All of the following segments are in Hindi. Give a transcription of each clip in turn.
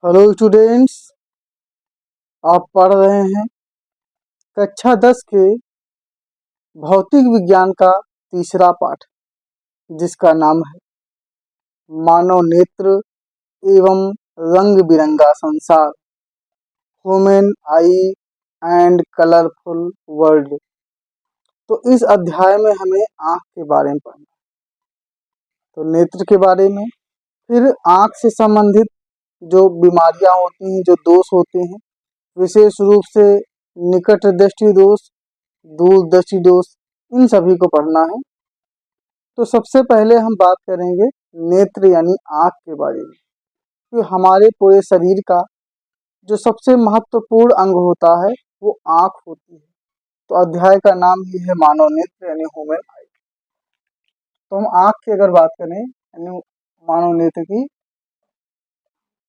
Hello students. आप पढ़ रहे हैं कक्षा 10 के भौतिक विज्ञान का तीसरा पाठ, जिसका नाम है मानव नेत्र एवं रंग बिरंगा संसार, human I and colourful world. तो इस अध्याय में हमें आँख के बारे में पढ़ना है। तो नेत्र के बारे में, फिर आँख से संबंधित जो बीमारियां होती हैं, जो दोष होते हैं, विशेष रूप से निकट दृष्टि दोष, दूर दृष्टि दोष, इन सभी को पढ़ना है। तो सबसे पहले हम बात करेंगे नेत्र यानी आँख के बारे में। कि हमारे पूरे शरीर का जो सबसे महत्वपूर्ण अंग होता है वो आँख होती है। तो अध्याय का नाम ही है मानव नेत्र यानी ह्यूमन आई। तो हम आँख की अगर बात करें यानी मानव नेत्र की,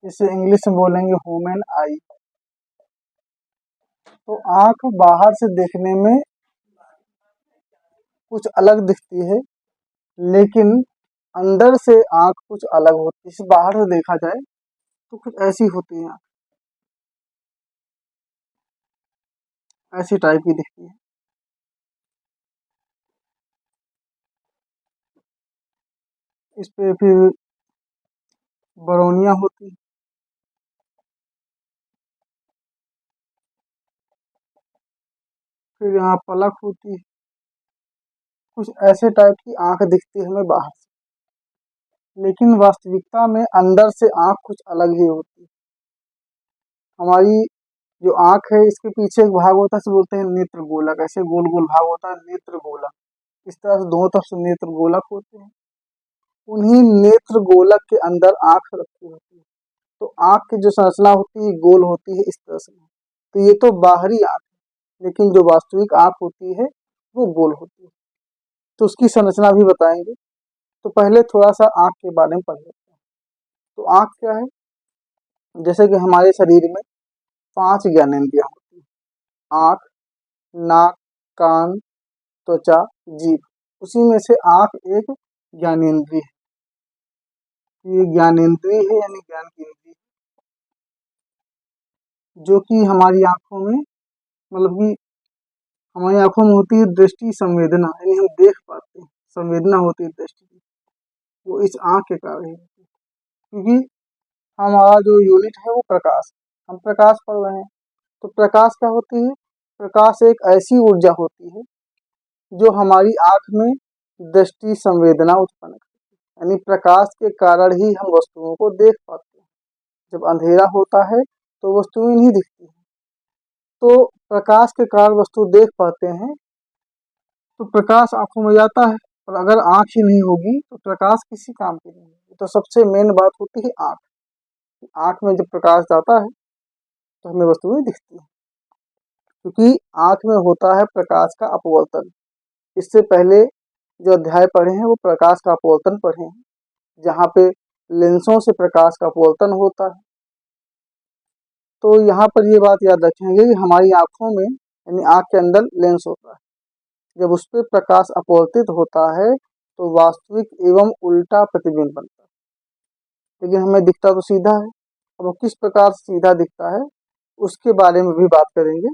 इसे इंग्लिश में बोलेंगे ह्यूमन आई। तो आँख बाहर से देखने में कुछ अलग दिखती है, लेकिन अंदर से आँख कुछ अलग होती है। इसे बाहर से देखा जाए तो कुछ ऐसी होती है, ऐसी टाइप की दिखती है। इस पे फिर बरौनियाँ होती है, फिर यहाँ पलक होती है। कुछ ऐसे टाइप की आँख दिखती है हमें बाहर से, लेकिन वास्तविकता में अंदर से आँख कुछ अलग ही होती है। हमारी जो आँख है, इसके पीछे एक भाग होता है, इसे बोलते हैं नेत्र गोलक। ऐसे गोल गोल भाग होता है नेत्र गोलक। इस तरह से दोनों तरफ से नेत्र गोलक होते हैं। उन्हीं नेत्र गोलक के अंदर आँख रखी होती है। तो आँख की जो संरचना होती है गोल होती है इस तरह से। तो ये तो बाहरी आँख है, लेकिन जो वास्तविक आँख होती है वो गोल होती है। तो उसकी संरचना भी बताएंगे। तो पहले थोड़ा सा आँख के बारे में पढ़ लेते हैं। तो आँख क्या है? जैसे कि हमारे शरीर में 5 ज्ञानेंद्रियाँ होती हैं। आँख, नाक, कान, त्वचा, जीभ। उसी में से आँख एक ज्ञानेंद्रिय है। ये ज्ञानेंद्रिय है यानी ज्ञान की इंद्रिय, जो कि हमारी आँखों में, मतलब कि हमारी आंखों में होती है दृष्टि संवेदना, यानी हम देख पाते हैं। संवेदना होती है दृष्टि की, वो इस आँख के कारण ही होती है। क्योंकि हमारा जो यूनिट है वो प्रकाश, हम प्रकाश पढ़ रहे हैं। तो प्रकाश क्या होती है? प्रकाश एक ऐसी ऊर्जा होती है जो हमारी आँख में दृष्टि संवेदना उत्पन्न करती है। यानी प्रकाश के कारण ही हम वस्तुओं को देख पाते हैं। जब अंधेरा होता है तो वस्तुएं नहीं दिखती हैं। तो प्रकाश के कारण वस्तु देख पाते हैं। तो प्रकाश आंखों में जाता है, और अगर आंख ही नहीं होगी तो प्रकाश किसी काम की नहीं होगी। तो सबसे मेन बात होती है आंख। आंख में जब प्रकाश जाता है तो हमें वस्तुएं दिखती हैं, क्योंकि आंख में होता है प्रकाश का अपवर्तन। इससे पहले जो अध्याय पढ़े हैं वो प्रकाश का अपवर्तन पढ़े हैं, जहाँ पे लेंसों से प्रकाश का अपवर्तन होता है। तो यहाँ पर ये बात याद रखेंगे कि हमारी आंखों में यानी आंख के अंदर लेंस होता है। जब उस पर प्रकाश अपवर्तित होता है तो वास्तविक एवं उल्टा प्रतिबिंब बनता है, लेकिन हमें दिखता तो सीधा है। अब वो किस प्रकार से सीधा दिखता है उसके बारे में भी बात करेंगे।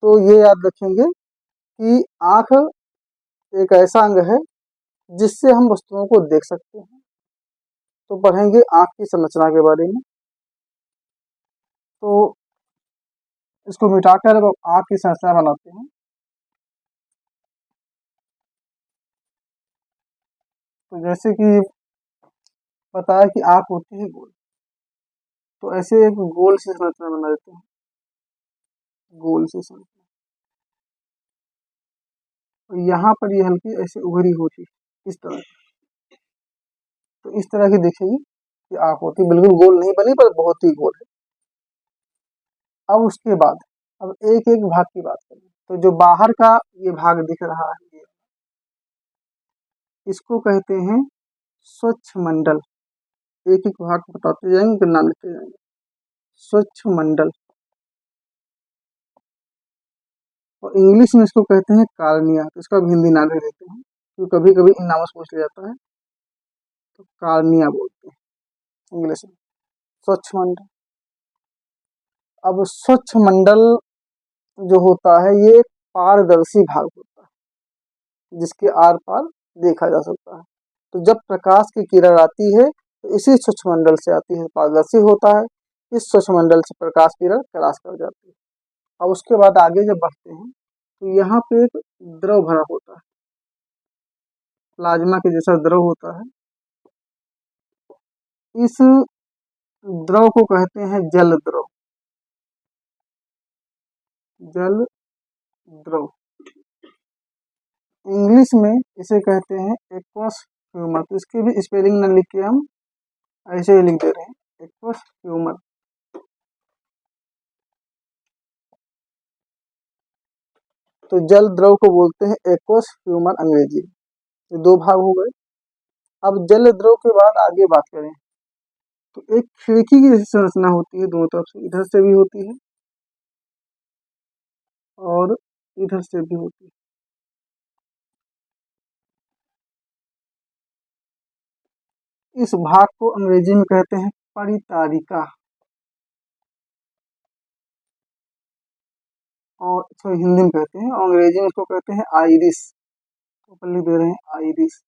तो ये याद रखेंगे कि आंख एक ऐसा अंग है जिससे हम वस्तुओं को देख सकते हैं। तो पढ़ेंगे आंख की संरचना के बारे में। तो इसको मिटाकर अब आंख की संरचना बनाते हैं। तो जैसे कि बताया कि आंख होती है गोल, तो ऐसे एक गोल से संरचना बना देते हैं। गोल से संरचना, तो यहाँ पर ये हल्की ऐसे उभरी होती है इस तरह। तो इस तरह की दिखेगी कि आंख होती, बिल्कुल गोल नहीं बनी पर बहुत ही गोल है। अब उसके बाद अब एक एक भाग की बात करें। तो जो बाहर का ये भाग दिख रहा है, ये इसको कहते हैं स्वच्छ मंडल। एक एक भाग को बताते जाएंगे, फिर नाम लिखते जाएंगे। स्वच्छ मंडल, और इंग्लिश में इसको कहते हैं कार्निया। तो इसका भी हिंदी नाम दे देते हैं, क्योंकि कभी कभी इन नामों से पूछ लिया जाता है। तो कार्निया बोलते हैं इंग्लिश में। स्वच्छ मंडल। अब स्वच्छ मंडल जो होता है ये एक पारदर्शी भाग होता है जिसके आर पार देखा जा सकता है। तो जब प्रकाश की किरण आती है तो इसी स्वच्छ मंडल से आती है, पारदर्शी होता है। इस स्वच्छ मंडल से प्रकाश किरण क्रॉस कर जाती है। अब उसके बाद आगे जब बढ़ते हैं तो यहाँ पे एक द्रव भरा होता है, प्लाज्मा के जैसा द्रव होता है। इस द्रव को कहते हैं जल द्रव। जल द्रव इंग्लिश में इसे कहते हैं एक्वस ह्यूमर। तो इसकी भी स्पेलिंग न लिख के हम ऐसे ही लिख दे रहे हैं, एक्वस ह्यूमर। तो जल द्रव को बोलते हैं एक्वस ह्यूमर अंग्रेजी। ये दो भाग हो गए। अब जल द्रव के बाद आगे बात करें तो एक खिड़की की जैसी संरचना होती है, दोनों तरफ से, इधर से भी होती है और इधर से भी होती है। इस भाग को अंग्रेजी में कहते हैं परितारिका, और इसको हिंदी में कहते हैं, और अंग्रेजी में इसको कहते हैं आइरिस। ऊपर लिख दे रहे हैं आइरिस,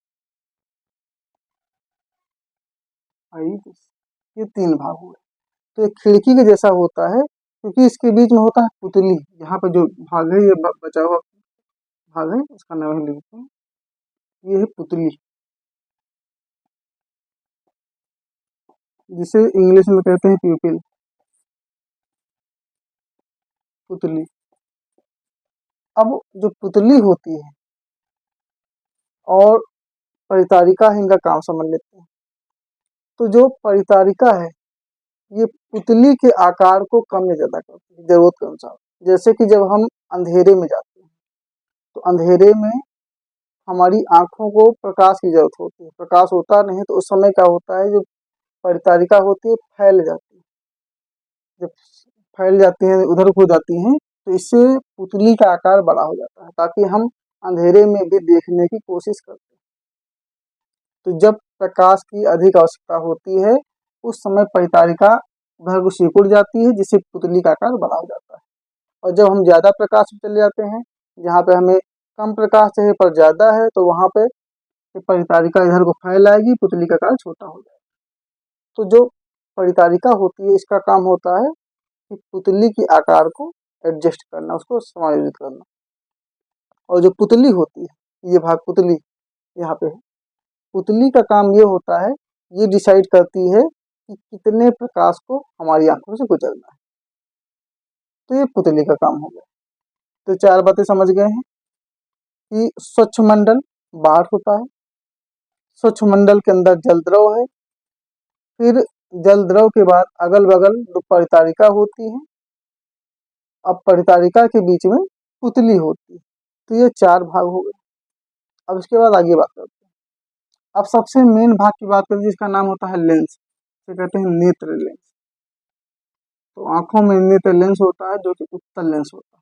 आइरिस। ये तीन भाग हुए। तो एक खिड़की के जैसा होता है क्योंकि इसके बीच में होता है पुतली। यहाँ पे जो भाग है ये बचा हुआ भाग है, इसका नाम हम लिखते हैं, ये है पुतली, जिसे इंग्लिश में कहते हैं प्यूपिल, पुतली। अब जो पुतली होती है और परितारिका है, इनका काम समझ लेते हैं। तो जो परितारिका है ये पुतली के आकार को कम या ज्यादा करती है जरूरत के अनुसार। जैसे कि जब हम अंधेरे में जाते हैं तो अंधेरे में हमारी आंखों को प्रकाश की जरूरत होती है, प्रकाश होता नहीं तो उस समय क्या होता है, जो परितारिका होती है फैल जाती है। जब फैल जाती है, उधर को जाती हैं, तो इससे पुतली का आकार बड़ा हो जाता है ताकि हम अंधेरे में भी देखने की कोशिश करते हैं। तो जब प्रकाश की अधिक आवश्यकता होती है उस समय परितारिका उधर को सिकुड़ जाती है जिससे पुतली का आकार बड़ा हो जाता है। और जब हम ज्यादा प्रकाश में चले जाते हैं, जहाँ पे हमें कम प्रकाश चाहिए पर ज्यादा है, तो वहां पे परितारिका इधर को फैल आएगी, पुतली का आकार छोटा हो जाएगा। तो जो परितारिका होती है इसका काम होता है कि पुतली के आकार को एडजस्ट करना, उसको समायोजित करना। और जो पुतली होती है, ये भाग पुतली यहाँ पे है, पुतली का काम ये होता है, ये डिसाइड करती है कि कितने प्रकाश को हमारी आंखों से गुजरना है। तो ये पुतली का काम हो गया। तो चार बातें समझ गए हैं कि स्वच्छ मंडल बाहर होता है, स्वच्छ मंडल के अंदर जल द्रव है, फिर जल द्रव के बाद अगल बगल दो परितारिका होती है, अब परितारिका के बीच में पुतली होती है। तो ये चार भाग हो गए। अब इसके बाद आगे बात करते हैं। अब सबसे मेन भाग की बात करें जिसका नाम होता है लेंस, इसे कहते हैं नेत्र लेंस। तो आंखों में नेत्र लेंस होता है जो कि उत्तल लेंस होता है,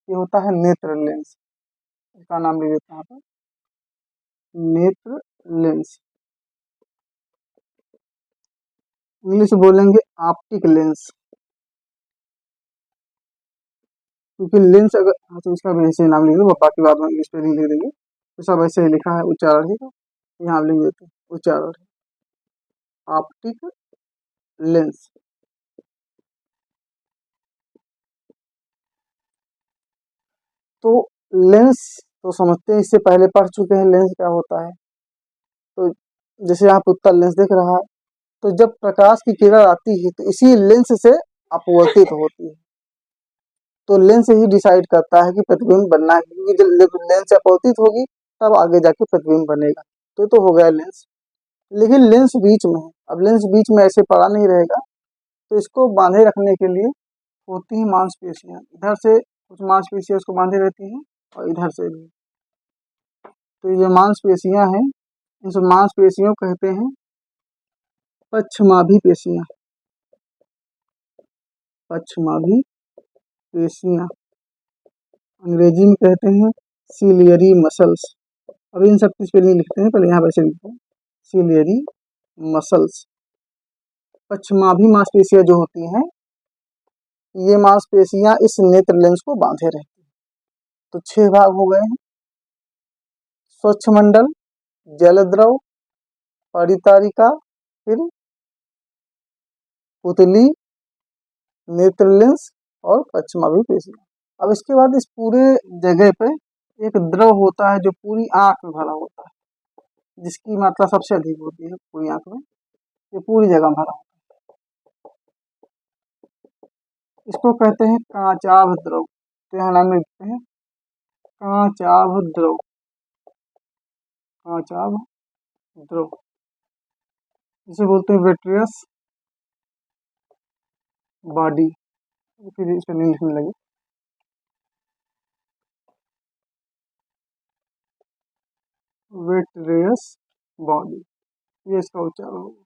ये होता है नेत्र लेंस। इसका नाम ले लेते हैं यहाँ पर, नेत्र लेंस। इंग्लिश में बोलेंगे ऑप्टिक लेंस, क्योंकि लेंस अगर, हाँ तो इसका भी ऐसे नाम लिख दो, बाकी बाद में इंग्लिश में लिख देंगे। तो सब ऐसे ही लिखा है, उच्चारण ही, यहाँ लिख देते हैं उच्चारण, ऑप्टिक लेंस। तो लेंस तो समझते हैं, इससे पहले पढ़ चुके हैं लेंस क्या होता है। तो जैसे यहाँ पे उत्तल लेंस दिख रहा है, तो जब प्रकाश की किरण आती है तो इसी लेंस से अपवर्तित होती है। तो लेंस ही डिसाइड करता है कि प्रतिबिंब बनना है, क्योंकि जब लेंस से अपवर्तित होगी तब आगे जाके प्रतिबिंब बनेगा। तो हो गया लेंस। लेकिन लेंस बीच में है, अब लेंस बीच में ऐसे पड़ा नहीं रहेगा, तो इसको बांधे रखने के लिए होती हैं मांसपेशियां। इधर से कुछ मांसपेशियां इसको बांधे रहती हैं और इधर से भी। तो ये मांसपेशियां हैं, इन सब मांसपेशियों को कहते हैं पक्षमाभी पेशियां, पक्षमाभी पेशियां अंग्रेजी में कहते हैं सिलियरी मसल्स। अब इन सब की स्पेलिंग लिखते हैं, पहले यहाँ वैसे लिखते हैं सिलियरी मसल्स। पश्चिमाभी मांसपेशियां जो होती हैं, ये मांसपेशियां इस नेत्र लेंस को बांधे रहती हैं। तो 6 भाग हो गए हैं: स्वच्छ मंडल, जलद्रव, परितारिका, फिर पुतली, नेत्र लेंस और पश्चिमाभी पेशियां। अब इसके बाद इस पूरे जगह पे एक द्रव होता है जो पूरी आंख में भरा होता है, जिसकी मात्रा सबसे अधिक होती है पूरी आंख में। ये पूरी जगह भरा होता है। इसको कहते हैं कांचाभ द्रव। तो यहाँ नाम में लिखते हैं कांचाभ द्रव, कांचाभ द्रव, जिसे बोलते हैं वेट्रियस बॉडी। फिर इस पर नहीं लिखने लगे, वेट्रियस बॉडी, ये इसका उच्चारण होगा।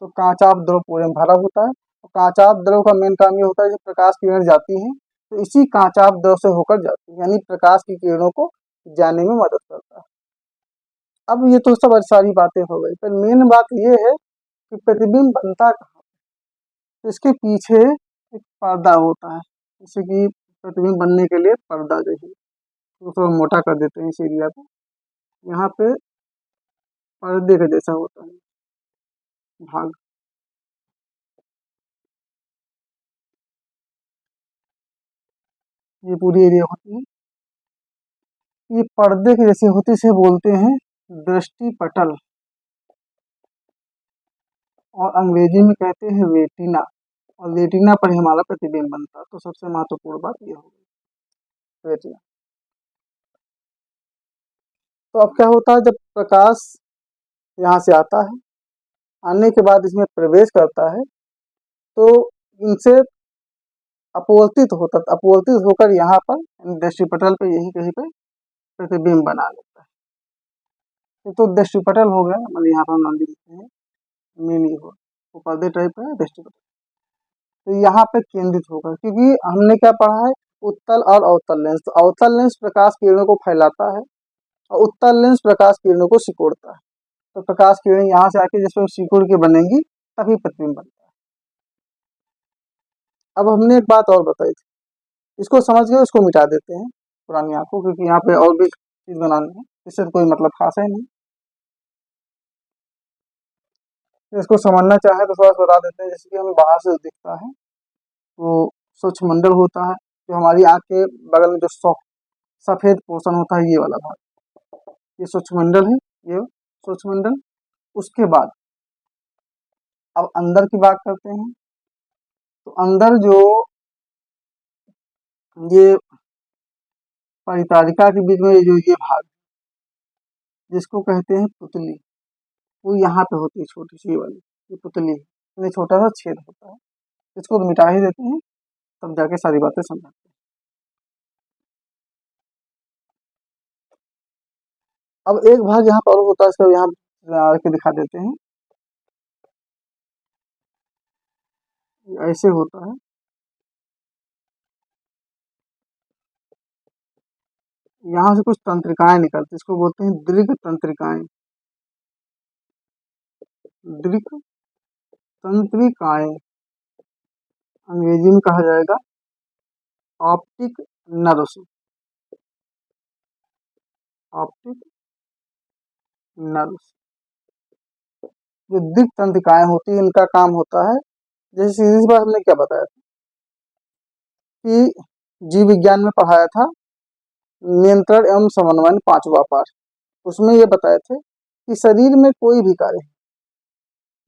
तो कांचाभ द्रव पूरे में भरा होता है। तो कांचाभ द्रव का मेन काम ये होता है, जब प्रकाश किरण जाती हैं तो इसी कांचाभ द्रव से होकर जाती है, यानी प्रकाश की किरणों को जाने में मदद करता है। अब ये तो सब सारी बातें हो गई, पर मेन बात ये है कि प्रतिबिंब बनता कहाँ। तो इसके पीछे एक पर्दा होता है, जैसे कि प्रतिबिंब बनने के लिए पर्दा चाहिए। तो थोड़ा मोटा कर देते हैं इस एरिया को। यहाँ पे पर्दे का जैसा होता है भाग, ये पूरी एरिया होती है, ये पर्दे के जैसे होते से बोलते हैं दृष्टि पटल, और अंग्रेजी में कहते हैं रेटिना। और रेटिना पर ही हमारा प्रतिबिंब बनता है। तो सबसे महत्वपूर्ण बात ये होगी रेटिना। तो अब क्या होता है, जब प्रकाश यहाँ से आता है, आने के बाद इसमें प्रवेश करता है, तो इनसे अपवर्तित होकर यहाँ पर दृष्टि पटल पे यही कहीं पे प्रतिबिंब बना लेता है। तो दृष्टि पटल हो गया, मतलब यहाँ पर हम नाम लिखते हैं मिनी हो, वो पर्दे टाइप है दृष्टि पटल। तो यहाँ पे केंद्रित होगा, क्योंकि हमने क्या पढ़ा है, उत्तल और अवतल लेंस। तो अवतल लेंस प्रकाश किरणों को फैलाता है और उत्तल लेंस प्रकाश किरणों को सिकोड़ता है। तो प्रकाश किरण यहाँ से आके जिसमें सिकुड़ के बनेंगी, तभी प्रतिबिंब बनता है। अब हमने एक बात और बताई थी, इसको समझ गए, उसको मिटा देते हैं पुरानी आंखों, क्योंकि यहाँ पे और भी चीज बनानी है, इससे तो कोई मतलब खास है नहीं। इसको समझना चाहे तो थोड़ा सा बता देते हैं। जैसे कि हमें बाहर से दिखता है, वो स्वच्छ मंडल होता है, जो हमारी आंख के बगल में जो सफेद पोर्शन होता है, ये वाला भाग, ये स्वच्छ मंडल है, ये स्वच्छ मंडल। उसके बाद अब अंदर की बात करते हैं। तो अंदर जो ये परितारिका के बीच में जो ये भाग, जिसको कहते हैं पुतली, वो यहाँ पे होती है, छोटी सी वाली, ये पुतली है, इसमें छोटा सा छेद होता है। इसको तो मिटा ही देते हैं, तब जाके सारी बातें समझाते हैं। अब एक भाग यहाँ पर होता है, इसका यहाँ के दिखा देते हैं, ऐसे होता है। यहाँ से कुछ तंत्रिकाएं निकलती है, इसको बोलते हैं दीर्घ तंत्रिकाएं, दीर्घ तंत्रिकाएं, अंग्रेजी में कहा जाएगा ऑप्टिक नर्व्स, ऑप्टिक नर्व्स। जो दीर्घ तंत्रिकाएं होती है, इनका काम होता है, जैसे सीधी बात हमने क्या बताया था कि जीव विज्ञान में पढ़ाया था, नियंत्रण एवं समन्वय 5वां पाठ, उसमें ये बताए थे कि शरीर में कोई भी कार्य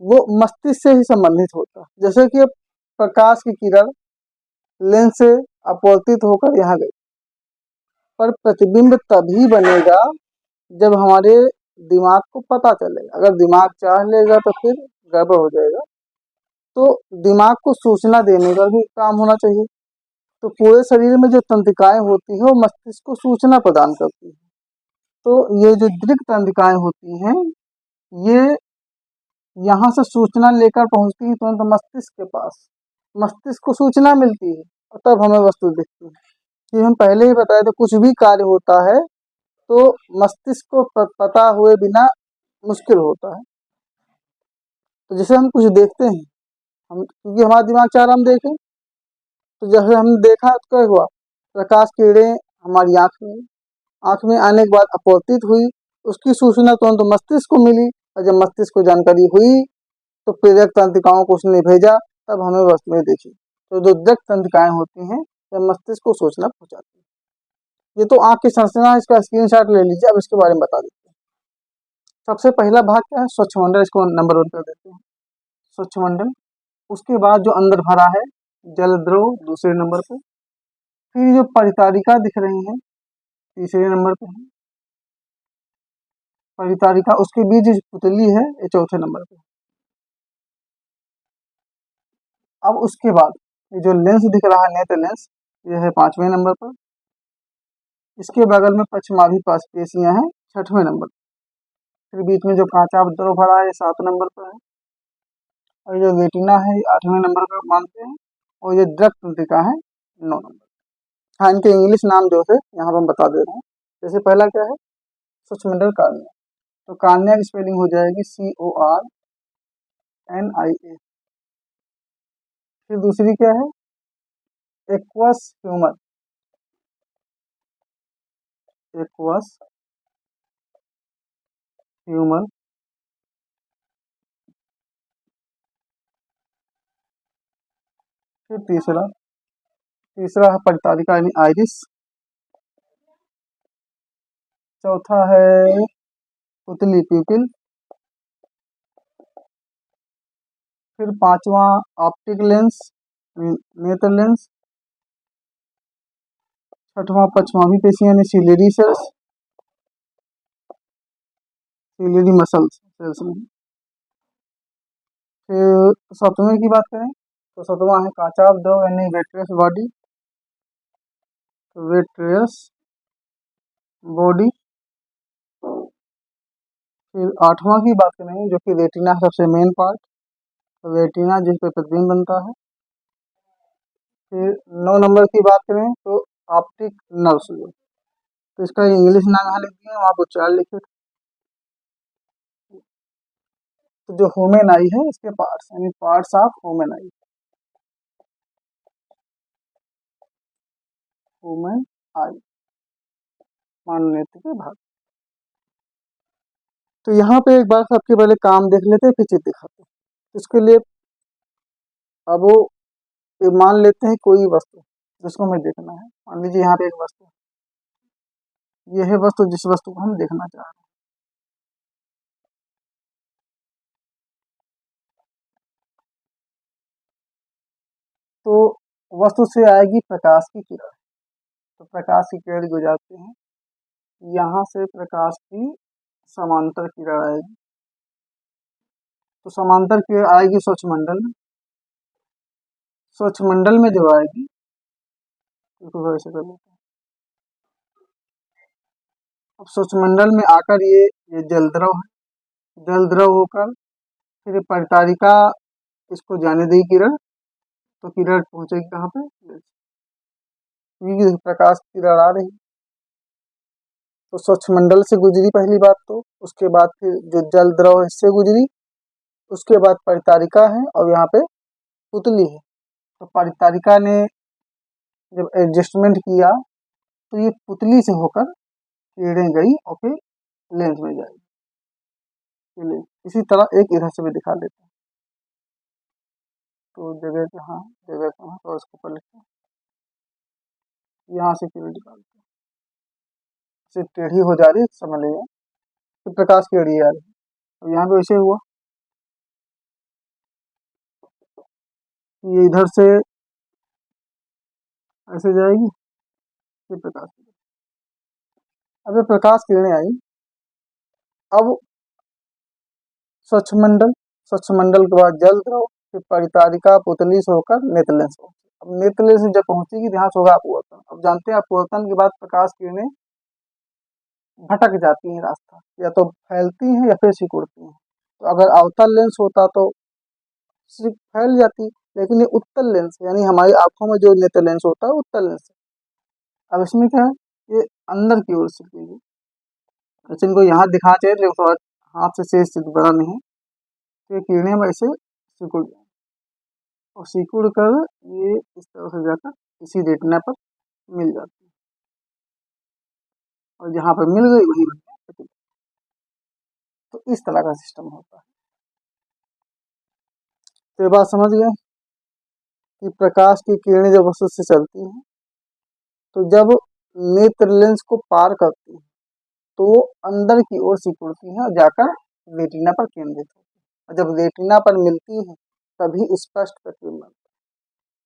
वो मस्तिष्क से ही संबंधित होता है। जैसे कि प्रकाश की किरण लेंस से अपवर्तित होकर यहाँ गई, पर प्रतिबिंब तभी बनेगा जब हमारे दिमाग को पता चलेगा। अगर दिमाग चाह लेगा तो फिर गड़बड़ हो जाएगा। तो दिमाग को सूचना देने का भी काम होना चाहिए। तो पूरे शरीर में जो तंत्रिकाएं होती है, वो मस्तिष्क को सूचना प्रदान करती है। तो ये जो दीर्घ तंत्रिकाएं होती हैं, ये यहाँ से सूचना लेकर पहुंचती है तुरंत मस्तिष्क के पास, मस्तिष्क को सूचना मिलती है और तब हमें वस्तु दिखती है। कि हम पहले ही बताए थे, कुछ भी कार्य होता है तो मस्तिष्क को पता हुए बिना मुश्किल होता है। तो जैसे हम कुछ देखते हैं, हम क्योंकि हमारा दिमाग चाह रहा हम देखें, तो जैसे हमने देखा तो क्या हुआ, प्रकाश किरणें हमारी आँख में आने के बाद अपवर्तित हुई, उसकी सूचना तुरंत मस्तिष्क को मिली, और जब मस्तिष्क को जानकारी हुई तो प्रेरक तंत्रिकाओं को उसने भेजा, तब हमें वस्तुएं दिखी। तो जो दृक तंत्रिकाएं होती हैं वह मस्तिष्क को सूचना पहुंचाती है। ये तो आँख की संरचना है, इसका स्क्रीनशॉट ले लीजिए। अब इसके बारे में बता देते हैं। सबसे पहला भाग क्या है, स्वच्छमंडल, इसको नंबर 1 कर देते हैं, स्वच्छमंडल। उसके बाद जो अंदर भरा है जल द्रव दूसरे नंबर पे, फिर जो परितारिका दिख रही है तीसरे नंबर पे है, परितारिका, उसके बीच जो पुतली है ये चौथे नंबर पे। अब उसके बाद ये जो लेंस दिख रहा है नेत्र लेंस, ये है 5वें नंबर पर। इसके बगल में पश्चिमाभि पेशियां हैं 6वें नंबर पर। फिर बीच में जो कांचा द्रव भरा है ये 7 नंबर पर है, और ये जो रेटिना है ये 8वें नंबर पर मानते हैं, और ये दृक तंत्रिका है 9 नंबर। हाँ, इनके इंग्लिश नाम जो है यहाँ पर हम बता दे रहे हैं। जैसे पहला क्या है, स्वच्छमंडल कार्निया, तो कार्निया की स्पेलिंग हो जाएगी CORNIA। फिर दूसरी क्या है, एक्वस ह्यूमर, एक्वस ह्यूमर। फिर तीसरा है परितारिका यानी आइरिस। चौथा है पुतली प्यूपिल। फिर पांचवा ऑप्टिक लेंस नेत्र लेंस। छठवां पश्चिमाभि पेशियां यानी ciliary cells, ciliary muscles cells में। फिर सातवें की बात करें तो सातवां है काचाभ द्रव यानी वेट्रियस बॉडी, वेट्रियस बॉडी। फिर आठवां की बात करें जो कि रेटिना सबसे मेन पार्ट, रेटिना जिस पर प्रतिबिंब बनता है। फिर 9 नंबर की बात करें तो ऑप्टिक नर्व्स, तो इसका इंग्लिश नाम यहाँ लिख दिए, वहाँ पर उच्चारण लिखे। तो जो ह्यूमन आई है इसके पार्ट्स यानी parts of human eye, human eye मानव नेत्र के भाग। तो यहाँ पे एक बार सबके पहले काम देख लेते हैं फिर चित्र दिखाते हैं। इसके लिए अब वो मान लेते हैं कोई वस्तु जिसको हमें देखना है। मान लीजिए यहाँ पे एक वस्तु, ये है वस्तु जिस वस्तु को हम देखना चाह रहे हैं। तो वस्तु से आएगी प्रकाश की किरण, तो प्रकाश की किरण गुजरते हैं, यहाँ से प्रकाश की समांतर किरण आएगी, तो समांतर किरण आएगी स्वच्छमंडल में। स्वच्छमंडल में जो आएगी इसको वैसे कर लेते हैं। अब स्वच्छमंडल में आकर ये जल द्रव है, जल द्रव होकर फिर परितारिका इसको जाने देगी किरण, तो किरण पहुंचेगी कहाँ पे, क्योंकि प्रकाश की किरण आ रही, तो स्वच्छमंडल से गुजरी पहली बात। तो उसके बाद फिर जो जल द्रव है इससे गुजरी, उसके बाद परितारिका है, और यहाँ पे पुतली है। तो परितारिका ने जब एडजस्टमेंट किया तो ये पुतली से होकर किरणें गई और फिर लेंस में जाएगी। इसी तरह एक इधर से भी दिखा देते हैं, तो जगह कहाँ तो उसको पर लिखते हैं, यहाँ से किरण निकालते हैं, इसे टेढ़ी हो जा रही है समझ लीजिए, फिर प्रकाश की किरण आ रही है। अब यहाँ पे वैसे हुआ, ये इधर से ऐसे जाएगी, फिर प्रकाश, अब ये प्रकाश किरणें आई। अब स्वच्छमंडल के बाद जल द्रव, फिर परितारिका पुतली से होकर नेत्र लेंस। अब नेत्र लेंस जब पहुंचेगी यहाँ से होगा अपवर्तन। अब जानते हैं अपवर्तन के बाद प्रकाश किरणें भटक जाती हैं रास्ता, या तो फैलती हैं या फिर सिकुड़ती हैं। तो अगर अवतल लेंस होता तो सिर्फ फैल जाती, लेकिन ये उत्तल लेंस यानी हमारी आंखों में जो नेत्र लेंस होता है उत्तल लेंस है। अब इसमें क्या है, ये अंदर की ओर से वैसे इनको यहाँ दिखा चाहिए, लेकिन थोड़ा हाथ से बड़ा नहीं, तो ये किरणें वैसे सिकुड़ जाएंगी और सिकुड़ कर ये इस तरह से जाकर इसी रेटिना पर मिल जाती है और जहाँ पर मिल गई वही बन गया प्रतिबिंब। तो इस तरह का सिस्टम होता है। तो ये बात समझ गए कि प्रकाश की किरणें जब वस्तु से चलती हैं तो जब नेत्र लेंस को पार करती है तो वो अंदर की ओर सिकुड़ती है और जाकर रेटिना पर केंद्रित होती है और जब रेटिना पर मिलती है तभी स्पष्ट प्रतिबिंब बनता है।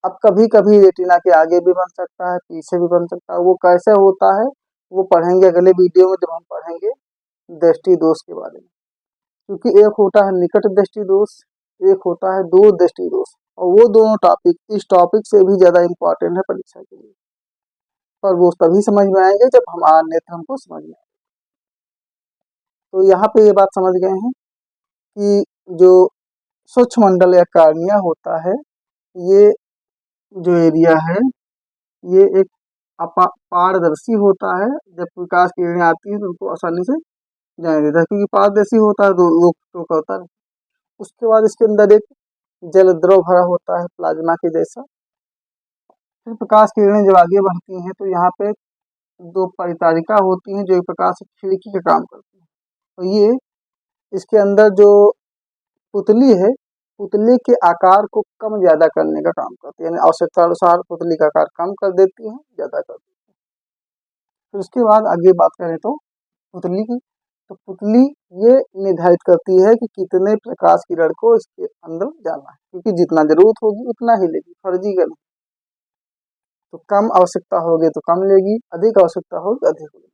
अब कभी कभी रेटिना के आगे भी बन सकता है, पीछे भी बन सकता है। वो कैसे होता है वो पढ़ेंगे अगले वीडियो में जब हम पढ़ेंगे दृष्टि दोष के बारे में, क्योंकि एक होता है निकट दृष्टि दोष, एक होता है दूर दृष्टि दोष, और वो दोनों टॉपिक इस टॉपिक से भी ज्यादा इम्पोर्टेंट है परीक्षा के लिए। पर वो तभी समझ में आएंगे जब हमारा नेत्र हमको समझ में आए। तो यहाँ पे ये बात समझ गए हैं कि जो सूक्ष्म मंडल या कार्निया होता है, ये जो एरिया है ये एक पारदर्शी होता है। जब प्रकाश किरणें आती हैं तो उनको आसानी से जाने देता है, क्योंकि पारदर्शी होता है तो रोक टोक होता है। उसके बाद इसके अंदर एक जल द्रव भरा होता है प्लाज्मा के जैसा। फिर प्रकाश किरणें जब आगे बढ़ती हैं तो यहाँ पे दो परितारिका होती हैं जो एक प्रकार से खिड़की का काम करती है। तो ये इसके अंदर जो पुतली है, पुतली के आकार को कम ज्यादा करने का काम करती है, यानी आवश्यकता अनुसार पुतली का आकार कम कर देती है, ज्यादा कर देती है। फिर उसके बाद आगे बात करें तो पुतली की, तो पुतली ये निर्धारित करती है कि कितने प्रकाश किरण को इसके अंदर जाना है, क्योंकि जितना जरूरत होगी उतना ही लेगी, फर्जी का नहीं। तो कम आवश्यकता होगी तो कम लेगी, अधिक आवश्यकता होगी अधिक लेगी।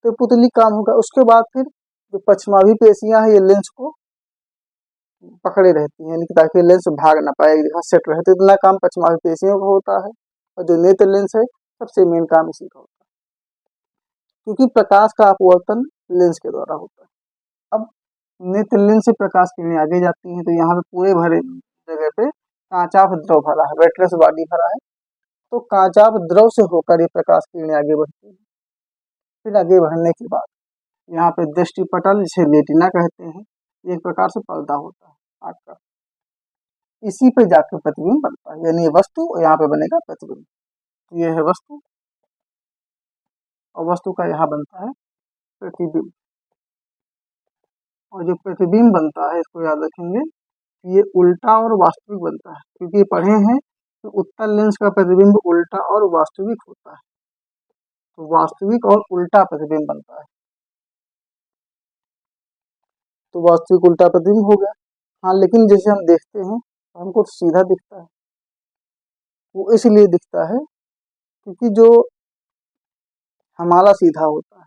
तो पुतली काम होगा। उसके बाद फिर जो पश्चिमाभी पेशियां हैं ये लेंस को पकड़े रहती हैं, यानी कि ताकि लेंस भाग ना पाए, सेट रहे। तो इतना काम पश्चिमाभी पेशियों का होता है। और जो नेत्र लेंस है सबसे मेन काम इसी का होता है, क्योंकि प्रकाश का अपवर्तन लेंस के द्वारा होता है। अब नेत्र लेंस से प्रकाश किरणें आगे जाती हैं तो यहाँ पे पूरे भरे जगह पे कांचाभ द्रव भरा है, वेटलेस बॉडी भरा है। तो कांचाभ द्रव से होकर ये प्रकाश किरणें आगे बढ़ती है। फिर आगे बढ़ने के बाद यहाँ पे दृष्टि पटल, जिसे रेटिना कहते हैं, एक प्रकार से पर्दा होता है आँख का। इसी पे जाकर प्रतिबिंब बनता है, यानी वस्तु और यहाँ पे बनेगा प्रतिबिंब। तो ये है वस्तु और वस्तु का यहाँ बनता है प्रतिबिंब। और जो प्रतिबिंब बनता है इसको याद रखेंगे, ये उल्टा और वास्तविक बनता है, क्योंकि पढ़े हैं कि उत्तल लेंस का प्रतिबिंब उल्टा और वास्तविक होता है। तो वास्तविक और उल्टा प्रतिबिंब बनता है। तो वास्तविक उल्टा प्रतिबिंब हो गया। हाँ, लेकिन जैसे हम देखते हैं तो हमको सीधा दिखता है। वो इसलिए दिखता है क्योंकि जो हमारा सीधा होता है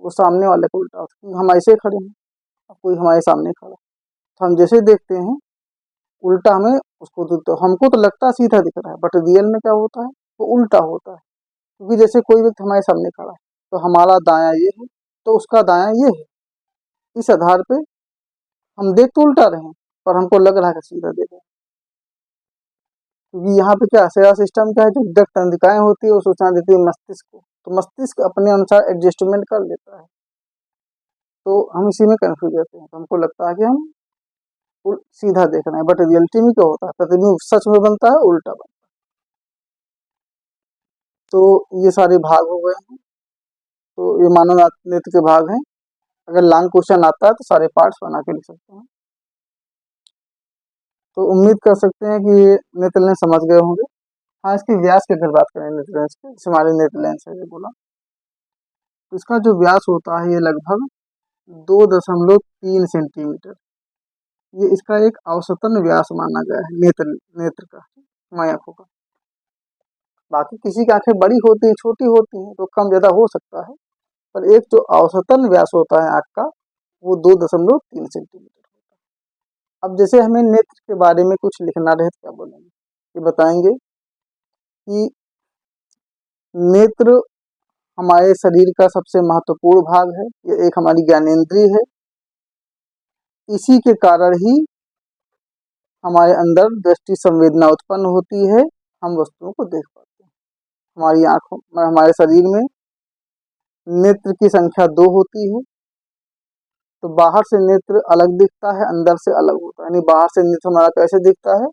वो सामने वाले को उल्टा होता है, क्योंकि हम ऐसे खड़े हैं और कोई हमारे सामने खड़ा है। तो हम जैसे देखते हैं उल्टा, हमें उसको तो हमको तो लगता है सीधा दिख रहा है, बट रियल में क्या होता है वो उल्टा होता है। क्योंकि जैसे कोई व्यक्ति हमारे सामने खड़ा है तो हमारा दायां ये है तो उसका दायां ये है। इस आधार पे हम देख तो उल्टा रहे हैं पर हमको लग रहा है कि सीधा देख रहे हैं। क्योंकि यहाँ पे क्या सेवा सिस्टम क्या है, जो विद्युत तंत्रिकाएं होती है वो सूचना देती है मस्तिष्क को, तो मस्तिष्क अपने अनुसार एडजस्टमेंट कर लेता है। तो हम इसी में कंफ्यूज रहते हैं, तो हमको लगता है कि हम सीधा देख रहे हैं, बट रियलिटी में क्या होता है, प्रतिबिंब सच में बनता है उल्टा बनता है। तो ये सारे भाग हो गए हैं। तो ये मानव नेत्र के भाग हैं। अगर लॉन्ग क्वेश्चन आता है तो सारे पार्ट्स बना के लिख सकते हैं। तो उम्मीद कर सकते हैं कि ये नेत्र लेंस समझ गए होंगे। हाँ, इसकी व्यास की अगर बात करें नेत्र लेंस की, जैसे हमारे नेत्र लेंस है ये बोला, तो इसका जो व्यास होता है ये लगभग 2.3 सेंटीमीटर, ये इसका एक औसतन व्यास माना गया है नेत्र नेत्र का, हमारी आंखों का। बाकी किसी की आंखें बड़ी होती है, छोटी होती हैं, तो कम ज्यादा हो सकता है, पर एक जो औसतन व्यास होता है आंख का वो 2.3 सेंटीमीटर होता है। अब जैसे हमें नेत्र के बारे में कुछ लिखना रहे तो क्या बोलेंगे, ये बताएंगे कि नेत्र हमारे शरीर का सबसे महत्वपूर्ण भाग है, ये एक हमारी ज्ञानेंद्रिय है। इसी के कारण ही हमारे अंदर दृष्टि संवेदना उत्पन्न होती है, हम वस्तुओं को देख पाते हैं। हमारी आंखों में, हमारे शरीर में नेत्र की संख्या 2 होती है। तो बाहर से नेत्र अलग दिखता है, अंदर से अलग होता है। यानी बाहर से नेत्र हमारा कैसे दिखता है,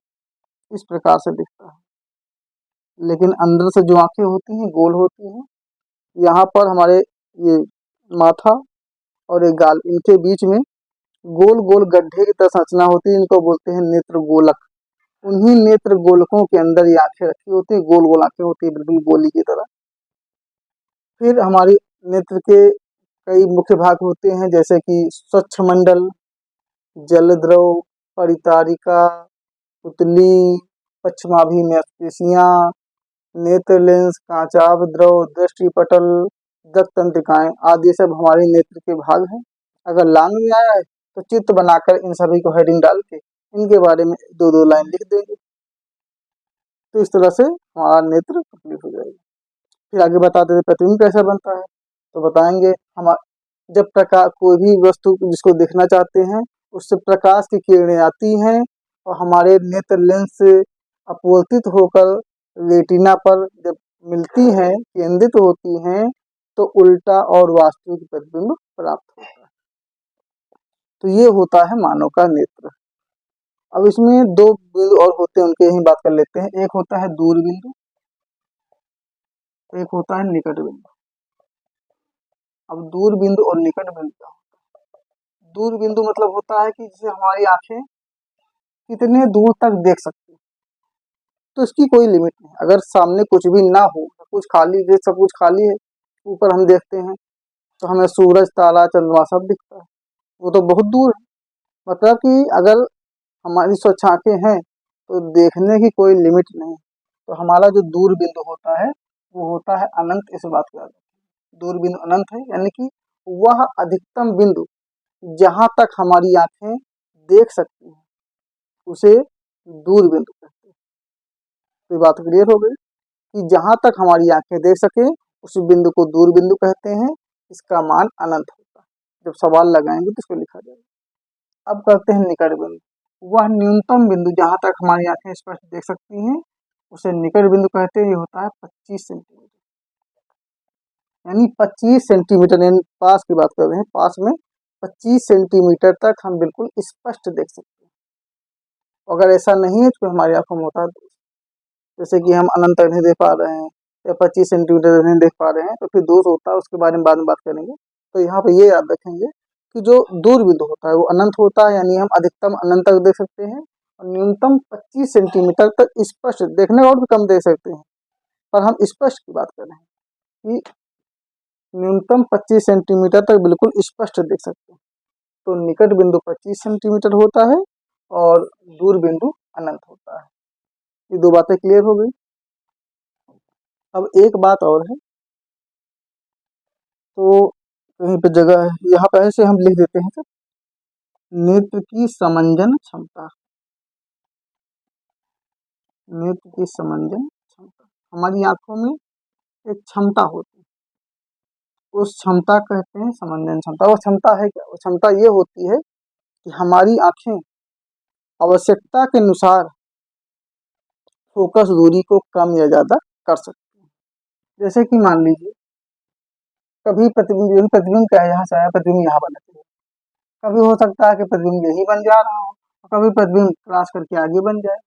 इस प्रकार से दिखता है, लेकिन अंदर से जो आंखें होती हैं गोल होती हैं। यहाँ पर हमारे ये माथा और एक गाल, इनके बीच में गोल गोल गड्ढे की तरह संरचना होती है, इनको बोलते हैं नेत्र गोलक। उन्हीं नेत्र गोलकों के अंदर ये आंखें रखी होती है, गोल गोल आंखें होती है, बिल्कुल गोली की तरह। फिर हमारी नेत्र के कई मुख्य भाग होते हैं, जैसे कि स्वच्छ मंडल, जलद्रव, परितारिका, पुतली, पश्चिमाभिनेत्रेशियां, नेत्र लेंस, कांचाभ द्रव, दृष्टिपटल, दक्तंतिकाएं आदि सब हमारे नेत्र के भाग हैं। अगर लांग में आया है तो चित्र बनाकर इन सभी को हेडिंग डाल के इनके बारे में दो दो लाइन लिख देंगे, तो इस तरह से हमारा नेत्र कंप्लीट हो जाएगा। फिर आगे बताते थे प्रतिबिंब कैसा बनता है, तो बताएंगे हम जब प्रकाश कोई भी वस्तु जिसको देखना चाहते हैं उससे प्रकाश की किरणें आती हैं और हमारे नेत्र लेंस से अपवर्तित होकर रेटिना पर जब मिलती हैं, केंद्रित होती हैं, तो उल्टा और वास्तविक प्रतिबिंब प्राप्त होता है। तो ये होता है मानव का नेत्र। अब इसमें दो बिंदु और होते हैं, उनके ही बात कर लेते हैं। एक होता है दूर बिंदु, एक होता है निकट बिंदु। अब दूर बिंदु और निकट बिंदु क्या होता है? दूर बिंदु मतलब होता है कि जिसे हमारी आंखें कितने दूर तक देख सकती है, तो इसकी कोई लिमिट नहीं। अगर सामने कुछ भी ना हो, कुछ खाली है, सब कुछ खाली है, ऊपर हम देखते हैं तो हमें सूरज, तारा, चंद्रमा सब दिखता है, वो तो बहुत दूर है। मतलब कि अगर हमारी स्वच्छ आंखें हैं तो देखने की कोई लिमिट नहीं। तो हमारा जो दूर बिंदु होता है वो होता है अनंत। इस बात को याद रखें, दूर बिंदु अनंत है, यानी कि वह अधिकतम बिंदु जहां तक हमारी आंखें देख सकती हैं उसे दूर बिंदु कहते हैं। तो ये बात क्लियर हो गई कि जहां तक हमारी आंखें देख सके उस बिंदु को दूर बिंदु कहते हैं। इसका मान अनंत होता है। जब सवाल लगाएंगे तो इसको लिखा जाएगा। अब करते हैं निकट बिंदु। वह न्यूनतम बिंदु जहां तक हमारी आंखें स्पष्ट देख सकती हैं उसे निकट बिंदु कहते हैं। ये होता है 25 सेंटीमीटर, यानी 25 सेंटीमीटर, यानी पास की बात कर रहे हैं, पास में 25 सेंटीमीटर तक हम बिल्कुल स्पष्ट देख सकते हैं। अगर ऐसा नहीं है तो हमारी आंखों में होता है, जैसे कि हम अनंत तक नहीं देख पा रहे हैं या 25 सेंटीमीटर नहीं देख पा रहे हैं, तो फिर दोष होता है, उसके बारे में बाद में बात करेंगे। तो यहाँ पे ये याद रखेंगे कि जो दूर बिंदु होता है वो अनंत होता है, यानी हम अधिकतम अनंत तक देख सकते हैं और न्यूनतम 25 सेंटीमीटर तक स्पष्ट, देखने और भी कम देख सकते हैं, पर हम स्पष्ट की बात कर रहे हैं कि न्यूनतम 25 सेंटीमीटर तक बिल्कुल स्पष्ट देख सकते हैं। तो निकट बिंदु 25 सेंटीमीटर होता है और दूर बिंदु अनंत होता है। ये दो बातें क्लियर हो गई। अब एक बात और है, तो कहीं पे जगह है, यहाँ पे ऐसे हम लिख देते हैं सर, नेत्र की समंजन क्षमता। नेत्र की समंजन क्षमता, हमारी आंखों में एक क्षमता होती है, उस क्षमता कहते हैं समंजन क्षमता। वो क्षमता है क्या? वो क्षमता ये होती है कि हमारी आंखें आवश्यकता के अनुसार फोकस दूरी को कम या ज्यादा कर सकती हैं। जैसे कि मान लीजिए कभी प्रतिबिंब क्या है, यहाँ से आया प्रतिबिंब यहाँ बना चाहिए, कभी हो सकता है कि प्रतिबिंब यही बन जा रहा हो, कभी प्रतिबिंब क्रॉस करके आगे बन जाए।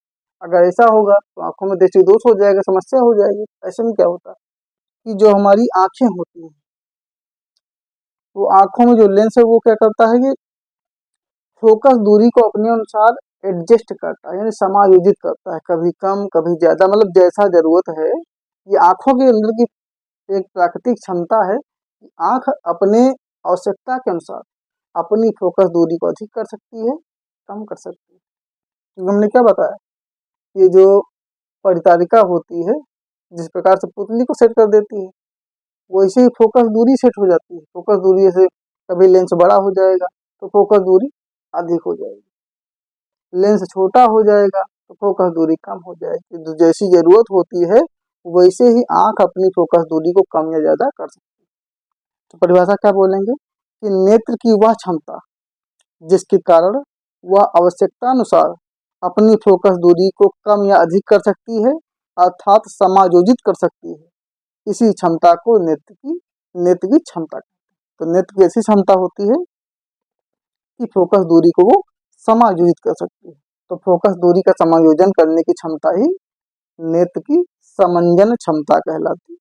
अगर ऐसा होगा तो आंखों में दृष्टि दोष हो जाएगा, समस्या हो जाएगी। ऐसे में क्या होता है कि जो हमारी आंखें होती हैं वो आंखों में जो लेंस है वो क्या करता है कि फोकस दूरी को अपने अनुसार एडजस्ट करता है, यानी समायोजित करता है, कभी कम कभी ज्यादा, मतलब जैसा जरूरत है। ये आंखों के अंदर की एक प्राकृतिक क्षमता है कि आंख अपने आवश्यकता के अनुसार अपनी फोकस दूरी को अधिक कर सकती है, कम कर सकती है। तो हमने क्या बताया, ये जो परितारिका होती है जिस प्रकार से पुतली को सेट कर देती है, वैसे ही फोकस दूरी सेट हो जाती है। फोकस दूरी जैसे कभी लेंस बड़ा हो जाएगा तो फोकस दूरी अधिक हो जाएगी, लेंस छोटा हो जाएगा तो फोकस दूरी कम हो जाएगी। तो जैसी जरूरत होती है वैसे ही आंख अपनी फोकस दूरी को कम या ज्यादा कर सकती है। तो परिभाषा क्या बोलेंगे कि नेत्र की वह क्षमता जिसके कारण वह आवश्यकता अनुसार अपनी फोकस दूरी को कम या अधिक कर सकती है, अर्थात समायोजित कर सकती है, इसी क्षमता को नेत्र की क्षमता कहते हैं। तो नेत्र की ऐसी क्षमता होती है की फोकस दूरी को वो समायोजित कर सकती है। तो फोकस दूरी का समायोजन करने की क्षमता ही नेत्र की समंजन क्षमता कहलाती है।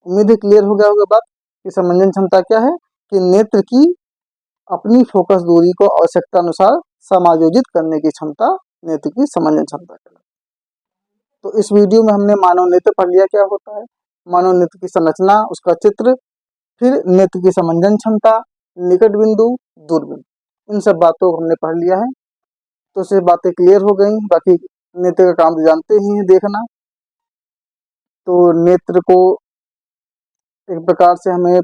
उम्मीद है क्लियर हो गया होगा बात कि समंजन क्षमता क्या है, कि नेत्र की अपनी फोकस दूरी को आवश्यकता अनुसार समायोजित करने की क्षमता नेत्र की समंजन क्षमता कहलाती है। तो इस वीडियो में हमने मानव नेत्र पढ़ लिया क्या होता है, मानव नेत्र की संरचना, उसका चित्र, फिर नेत्र की समंजन क्षमता, निकट बिंदु, दूर बिंदु, इन सब बातों को हमने पढ़ लिया है। तो से बातें क्लियर हो गई। बाकी नेत्र का काम तो जानते ही हैं, देखना। तो नेत्र को एक प्रकार से हमें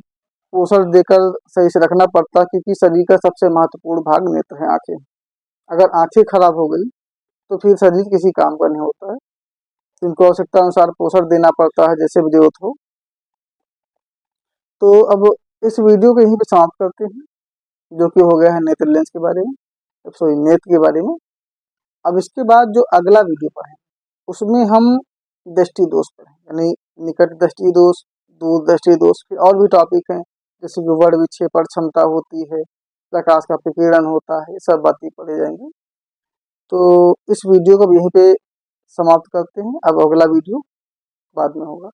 पोषण देकर सही से रखना पड़ता है, क्योंकि शरीर का सबसे महत्वपूर्ण भाग नेत्र है, आंखें। अगर आंखें खराब हो गई तो फिर शरीर किसी काम का नहीं होता है। तो इनको आवश्यकता अनुसार पोषण देना पड़ता है, जैसे भी जरूरत हो। तो अब इस वीडियो को यहीं पे समाप्त करते हैं, जो कि हो गया है नेत्र लेंस के बारे में, सॉरी नेत्र के बारे में। अब इसके बाद जो अगला वीडियो पढ़ें उसमें हम दृष्टि दोष पढ़ें, यानी निकट दृष्टि दोष, दूर दृष्टि दोष, फिर और भी टॉपिक हैं, जैसे कि वर्ण विक्षेपण क्षमता होती है, प्रकाश का विकिरण होता है, ये सब बातें पढ़े जाएंगे। तो इस वीडियो को यहीं पे समाप्त करते हैं। अब अगला वीडियो बाद में होगा।